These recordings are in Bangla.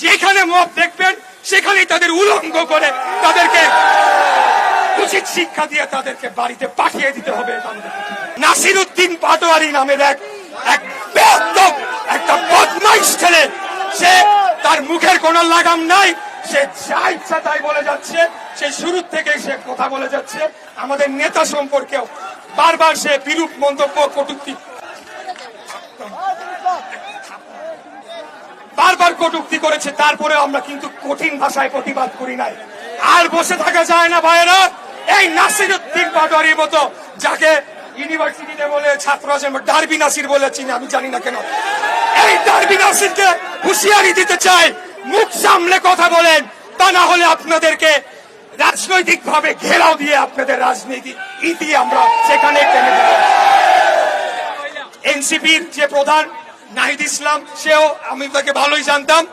যেখানে মব দেখবেন সেখানেই তাদের উলঙ্গ করে তাদেরকে উচিত শিক্ষা দিয়ে তাদেরকে বাড়িতে পাঠিয়ে দিতে হবে। নাসিরউদ্দিন পাটোয়ারি নামের এক বেয়াদব একটা বদমাইশ ছেলে, সে তার মুখের কোনো লাগাম নাই, সে যা ইচ্ছা তাই বলে যাচ্ছে। সে শুরু থেকে সে কথা বলে যাচ্ছে আমাদের নেতা সম্পর্কেও বারবার সে বিরূপ মন্তব্য বারবার কটূক্তি করেছে। তারপরে আমরা কিন্তু কঠিন ভাষায় প্রতিবাদ করি নাই। আর বসে থাকা যায় না ভাইয়েরা। এই নাসিরউদ্দিন পাটোয়ারির মতো, যাকে ইউনিভার্সিটিতে বলে ছাত্র ডারবি নাসির বলে চিনি, আমি জানি না কেন, এই ডারবি নাসিরকে হুঁশিয়ারি দিতে চাই, মুখ সামলে কথা বলেন, তা না হলে আপনাদেরকে রাজনৈতিক ভাবে ঘেরাও দিয়ে আপনাদের রাজনীতি ইতি আমরা সেখানে টেনে দেব। এনসিপির যে প্রধান নাহিদ ইসলাম, সেও আমি তাকে ভালোই জানতাম,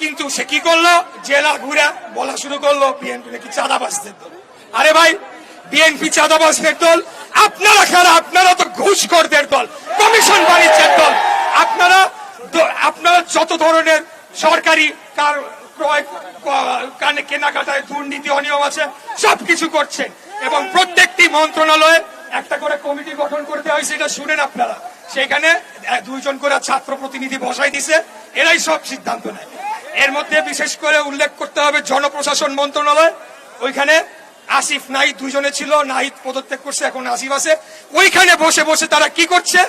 কিন্তু সে কি করলো, জেলা ঘুরে বলা শুরু করলো বিএনপি নাকি চাঁদাবাজদের দল। আরে ভাই, বিএনপি চাঁদাবাজদের দল? আপনারা খারাপ, আপনারা তো ঘুষখোরদের দল, কমিশন বাণিজ্যের দল। আপনারা যত ধরনের সরকারি কেনাকাটায় দুর্নীতি অনিয়ম আছে সবকিছু করছেন, এবং প্রত্যেকটি মন্ত্রণালয়ে একটা করে কমিটি গঠন করতে হয়, সেটা শুনেন আপনারা। সেখানে 2 জন করে ছাত্র প্রতিনিধি বসাই দিছে, এরাই সব সিদ্ধান্ত নেয়। এর মধ্যে বিশেষ করে উল্লেখ করতে হবে জনপ্রশাসন মন্ত্রণালয়, ওইখানে আসিফ নাহিদ 2 জনে ছিল, নাহিদ পদত্যাগ করছে, এখন আসিফ আছে। ওইখানে বসে বসে তারা কি করছে,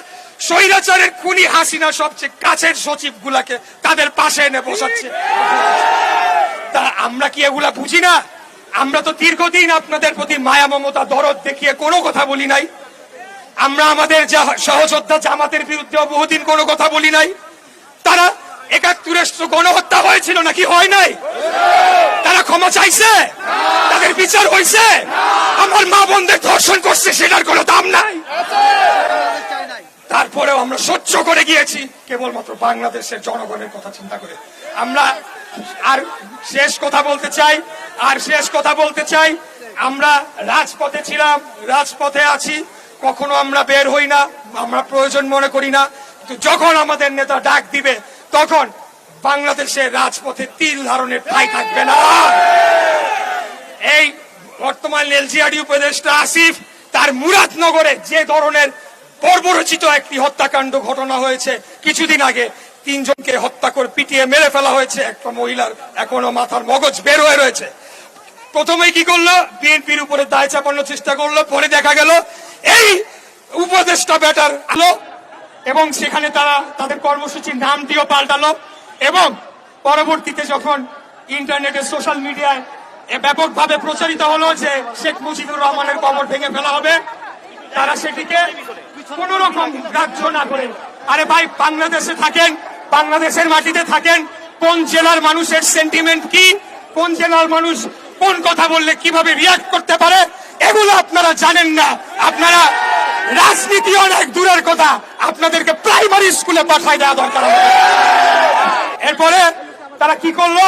স্বৈরাচারের খুনি হাসিনা সবচেয়ে কাছের সচিব গুলাকে তাদের পাশে এনে বসাচ্ছে। তা আমরা কি এগুলা বুঝি না? আমরা তো দীর্ঘদিন আপনাদের প্রতি মায়া মমতা দরদ দেখিয়ে কোনো কথা বলি নাই। আমরা আমাদের সহযোদ্ধা জামাতের বিরুদ্ধে বহুদিন কোনো কথা বলি নাই। তারা ৭১ গণহত্যা হয়েছিল নাকি হয় নাই? তারা ক্ষমা চাইছে? তাদের বিচার হয়েছে? আমার মা বোনদের ধর্ষণ করছে, সেটার কোনো দাম নাই। তারপরেও আমরা সহ্য করে গিয়েছি কেবলমাত্র বাংলাদেশের জনগণের কথা চিন্তা করে। আমরা আর শেষ কথা বলতে চাই, আমরা রাজপথে ছিলাম, রাজপথে আছি, কখনো আমরা বের হই না, আমরা প্রয়োজন মনে করি না। কিন্তু যখন আমাদের নেতা ডাক দিবে, তখন বাংলাদেশের রাজপথে তিল ধারণের ঠাঁই থাকবে না। এই বর্তমান এলজিআরডি উপদেষ্টা আসিফ, তার মুরাদনগরে যে ধরনের বর্বরচিত একটি হত্যাকাণ্ড ঘটনা হয়েছে কিছুদিন আগে, 3 জনকে হত্যা করে পিটিয়ে মেরে ফেলা হয়েছে, একটা মহিলার এখনো মাথার মগজ বের হয়ে রয়েছে। প্রথমে কি করলো, বিএনপির উপরে দায় চাপানোর চেষ্টা করলো, পরে দেখা গেল এই উপদেষ্টা ব্যাটার আলো, এবং সেখানে তারা তাদের কর্মসূচির নামটিও পাল্টালো। এবং পরবর্তীতে যখন ইন্টারনেটে সোশ্যাল মিডিয়ায় ব্যাপকভাবে প্রচারিত হলো যে শেখ মুজিবুর রহমানের কবর ভেঙে ফেলা হবে, তারা সেটিকে কোন রকম গ্রাহ্য না করে, আরে ভাই বাংলাদেশে থাকেন, বাংলাদেশের মাটিতে থাকেন, কোন জেলার মানুষের সেন্টিমেন্ট কি, কোন জেলার মানুষ কোন কথা বললে কিভাবে রিয়াক্ট করতে পারে, এগুলো আপনারা জানেন না। আপনারা রাজনীতি অনেক দূরের কথা, আপনাদেরকে প্রাইমারি স্কুলে পাঠাই দেওয়া দরকার। এরপরে তারা কি করলো,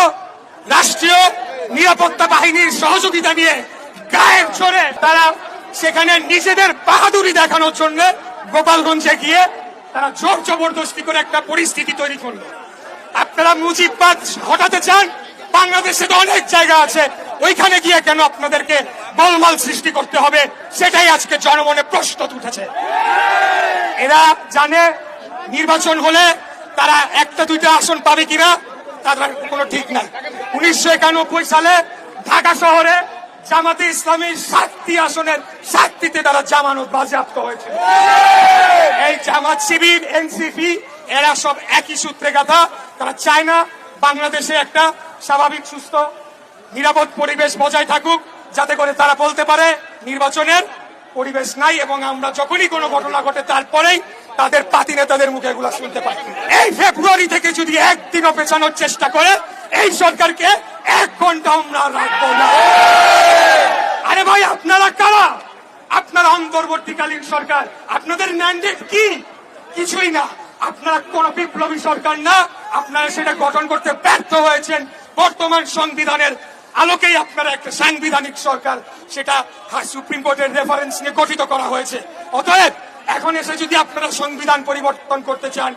রাষ্ট্রীয় নিরাপত্তা বাহিনীর সহযোগিতা নিয়ে গায়ের জোরে তারা সেখানে নিজেদের বাহাদুরি দেখানোর জন্য গোপালগঞ্জে গিয়ে তারা জোর জবরদস্তি করে একটা পরিস্থিতি তৈরি করলো। আপনারা মুজিববাদ হটাতে চান, বাংলাদেশে তো অনেক জায়গা আছে, ওইখানে গিয়ে কেন আপনাদেরকে গোলমাল সৃষ্টি করতে হবে, সেটাই আজকে জনমনে প্রশ্ন উঠেছে। এরা জানে নির্বাচন হলে তারা 1-2টা আসন পাবে কিনা তার কোনো ঠিক নাই। 1991 সালে ঢাকা শহরে জামাতে ইসলামীর 7টি আসনের 7টিতে তারা জামানত বাজেয়াপ্ত হয়েছিল। এই জামাত শিবির, এনসিপি, এরা সব একই সূত্রে গাথা। তারা চায় না বাংলাদেশে একটা স্বাভাবিক সুস্থ নিরাপদ পরিবেশ বজায় থাকুক, যাতে করে তারা বলতে পারে নির্বাচনের পরিবেশ নাই, এবং আমরা যখনই কোনো ঘটনা ঘটে তারপরেই তাদের পাতি নেতাদের মুখে এগুলা শুনতে পাই। এই ফেব্রুয়ারি থেকে যদি একদিনও পেছানোর চেষ্টা করে, এই সরকারকে 1 ঘন্টা আমরা রাখবো না। আরে ভাই, আপনারা কারা? আপনারা অন্তর্বর্তীকালীন সরকার, আপনাদের ম্যান্ডেট কি? কিছুই না। আপনারা কোন বিপ্লবী সরকার না, আপনারা সেটা গঠন করতে ব্যর্থ হয়েছেন। বর্তমান সংবিধানের আলোকেই আপনারা একটা সাংবিধানিক সরকার, সেটা সুপ্রিম কোর্টের রেফারেন্স নিয়ে গঠিত করা হয়েছে। অতএব এখন এসে যদি আপনারা সংবিধান পরিবর্তন করতে চান,